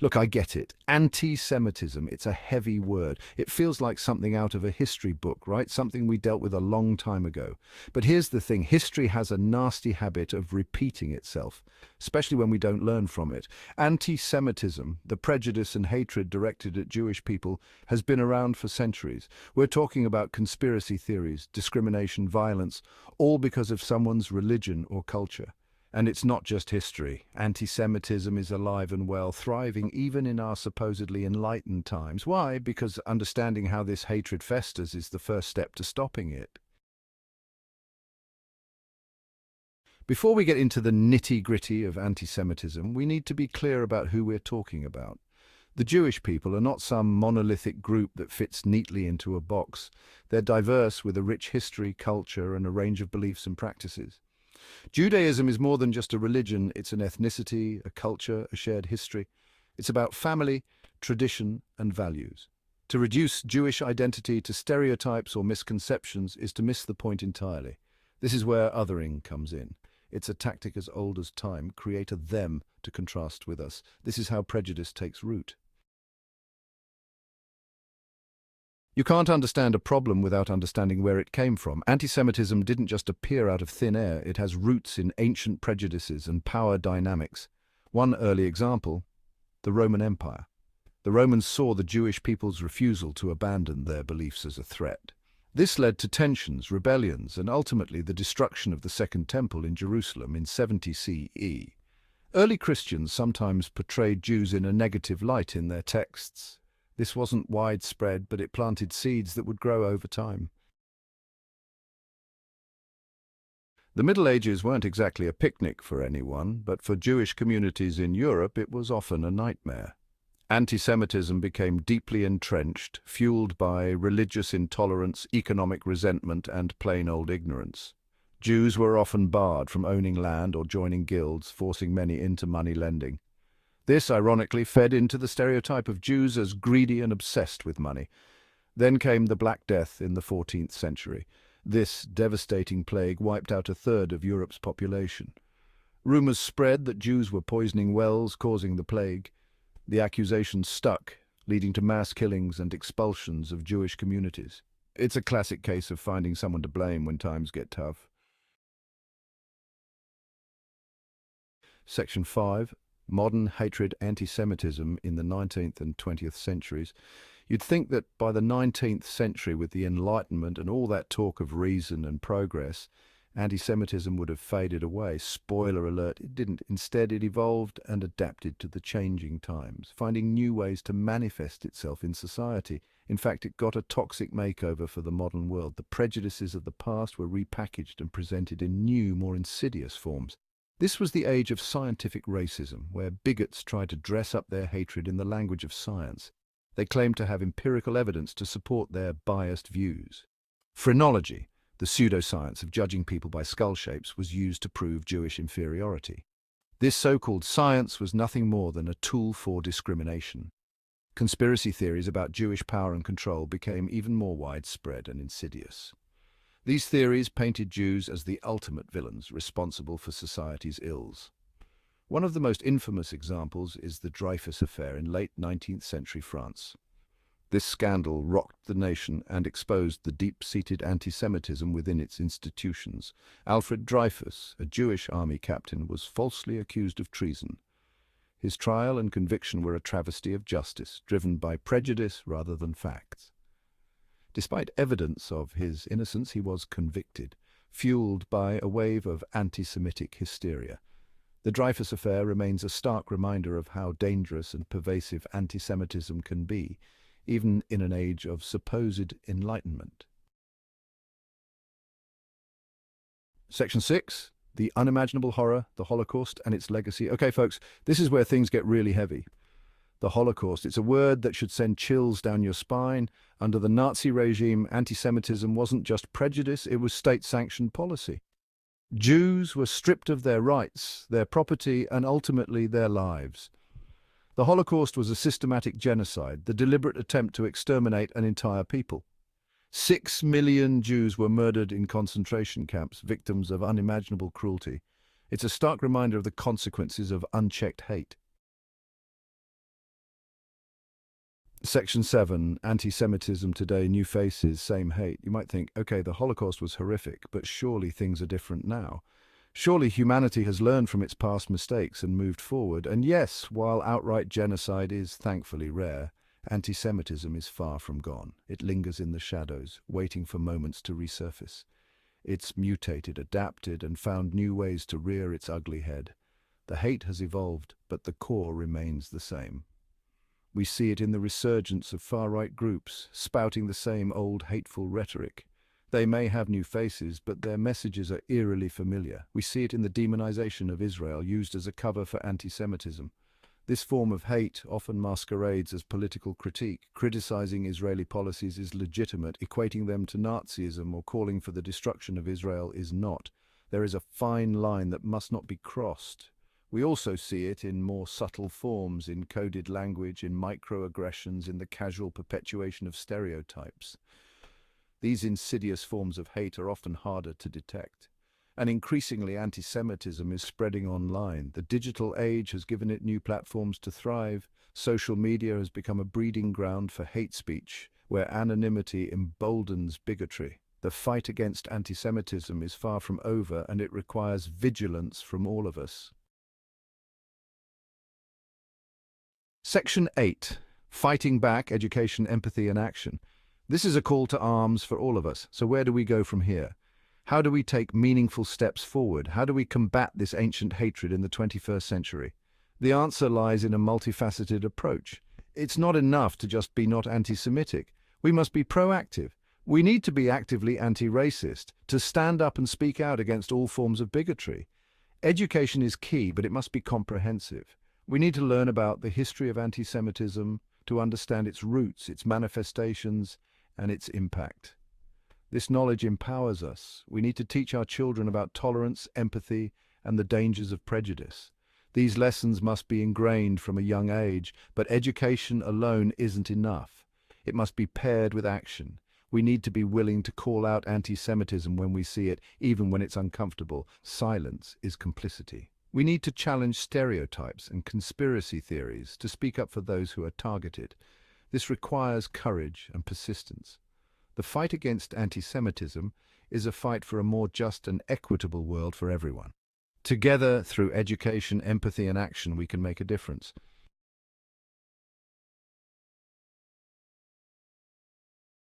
Look, I get it. Anti-Semitism, it's a heavy word. It feels like something out of a history book, right? Something we dealt with a long time ago. But here's the thing, history has a nasty habit of repeating itself, especially when we don't learn from it. Anti-Semitism, the prejudice and hatred directed at Jewish people, has been around for centuries. We're talking about conspiracy theories, discrimination, violence, all because of someone's religion or culture. And it's not just history. Anti-Semitism is alive and well, thriving even in our supposedly enlightened times. Why? Because understanding how this hatred festers is the first step to stopping it. Before we get into the nitty-gritty of anti-Semitism, we need to be clear about who we're talking about. The Jewish people are not some monolithic group that fits neatly into a box. They're diverse with a rich history, culture, and a range of beliefs and practices. Judaism is more than just a religion, it's an ethnicity, a culture, a shared history. It's about family, tradition, and values. To reduce Jewish identity to stereotypes or misconceptions is to miss the point entirely. This is where othering comes in. It's a tactic as old as time, create a them to contrast with us. This is how prejudice takes root. You can't understand a problem without understanding where it came from. Anti-Semitism didn't just appear out of thin air, it has roots in ancient prejudices and power dynamics. One early example, the Roman Empire. The Romans saw the Jewish people's refusal to abandon their beliefs as a threat. This led to tensions, rebellions, and ultimately the destruction of the Second Temple in Jerusalem in 70 CE. Early Christians sometimes portrayed Jews in a negative light in their texts. This wasn't widespread, but it planted seeds that would grow over time. The Middle Ages weren't exactly a picnic for anyone, but for Jewish communities in Europe it was often a nightmare. Anti-Semitism became deeply entrenched, fueled by religious intolerance, economic resentment, and plain old ignorance. Jews were often barred from owning land or joining guilds, forcing many into money lending. This, ironically, fed into the stereotype of Jews as greedy and obsessed with money. Then came the Black Death in the 14th century. This devastating plague wiped out a third of Europe's population. Rumors spread that Jews were poisoning wells, causing the plague. The accusations stuck, leading to mass killings and expulsions of Jewish communities. It's a classic case of finding someone to blame when times get tough. Section 5. Modern hatred anti-Semitism in the 19th and 20th centuries. You'd think that by the 19th century, with the Enlightenment and all that talk of reason and progress, anti-Semitism would have faded away. Spoiler alert, it didn't. Instead, it evolved and adapted to the changing times, finding new ways to manifest itself in society. In fact, it got a toxic makeover for the modern world. The prejudices of the past were repackaged and presented in new, more insidious forms. This was the age of scientific racism, where bigots tried to dress up their hatred in the language of science. They claimed to have empirical evidence to support their biased views. Phrenology, the pseudoscience of judging people by skull shapes, was used to prove Jewish inferiority. This so-called science was nothing more than a tool for discrimination. Conspiracy theories about Jewish power and control became even more widespread and insidious. These theories painted Jews as the ultimate villains responsible for society's ills. One of the most infamous examples is the Dreyfus affair in late 19th century France. This scandal rocked the nation and exposed the deep-seated anti-Semitism within its institutions. Alfred Dreyfus, a Jewish army captain, was falsely accused of treason. His trial and conviction were a travesty of justice, driven by prejudice rather than facts. Despite evidence of his innocence, he was convicted, fueled by a wave of anti-Semitic hysteria. The Dreyfus affair remains a stark reminder of how dangerous and pervasive anti-Semitism can be, even in an age of supposed enlightenment. Section 6. The unimaginable horror, the Holocaust and its legacy. Okay, folks, this is where things get really heavy. The Holocaust, it's a word that should send chills down your spine. Under the Nazi regime, anti-Semitism wasn't just prejudice, it was state-sanctioned policy. Jews were stripped of their rights, their property, and ultimately their lives. The Holocaust was a systematic genocide, the deliberate attempt to exterminate an entire people. 6 million Jews were murdered in concentration camps, victims of unimaginable cruelty. It's a stark reminder of the consequences of unchecked hate. Section 7, Anti-Semitism today, new faces, same hate. You might think, okay, the Holocaust was horrific, but surely things are different now. Surely humanity has learned from its past mistakes and moved forward. And yes, while outright genocide is thankfully rare, anti-Semitism is far from gone. It lingers in the shadows, waiting for moments to resurface. It's mutated, adapted, and found new ways to rear its ugly head. The hate has evolved, but the core remains the same. We see it in the resurgence of far-right groups, spouting the same old hateful rhetoric. They may have new faces, but their messages are eerily familiar. We see it in the demonization of Israel, used as a cover for anti-Semitism. This form of hate often masquerades as political critique. Criticizing Israeli policies is legitimate, equating them to Nazism or calling for the destruction of Israel is not. There is a fine line that must not be crossed. We also see it in more subtle forms, in coded language, in microaggressions, in the casual perpetuation of stereotypes. These insidious forms of hate are often harder to detect. And increasingly, anti-Semitism is spreading online. The digital age has given it new platforms to thrive. Social media has become a breeding ground for hate speech, where anonymity emboldens bigotry. The fight against anti-Semitism is far from over, and it requires vigilance from all of us. Section 8. Fighting Back, Education, Empathy and Action. This is a call to arms for all of us. So where do we go from here? How do we take meaningful steps forward? How do we combat this ancient hatred in the 21st century? The answer lies in a multifaceted approach. It's not enough to just be not anti-Semitic. We must be proactive. We need to be actively anti-racist, to stand up and speak out against all forms of bigotry. Education is key, but it must be comprehensive. We need to learn about the history of anti-Semitism, to understand its roots, its manifestations, and its impact. This knowledge empowers us. We need to teach our children about tolerance, empathy, and the dangers of prejudice. These lessons must be ingrained from a young age, but education alone isn't enough. It must be paired with action. We need to be willing to call out anti-Semitism when we see it, even when it's uncomfortable. Silence is complicity. We need to challenge stereotypes and conspiracy theories, to speak up for those who are targeted. This requires courage and persistence. The fight against anti-Semitism is a fight for a more just and equitable world for everyone. Together, through education, empathy and action, we can make a difference.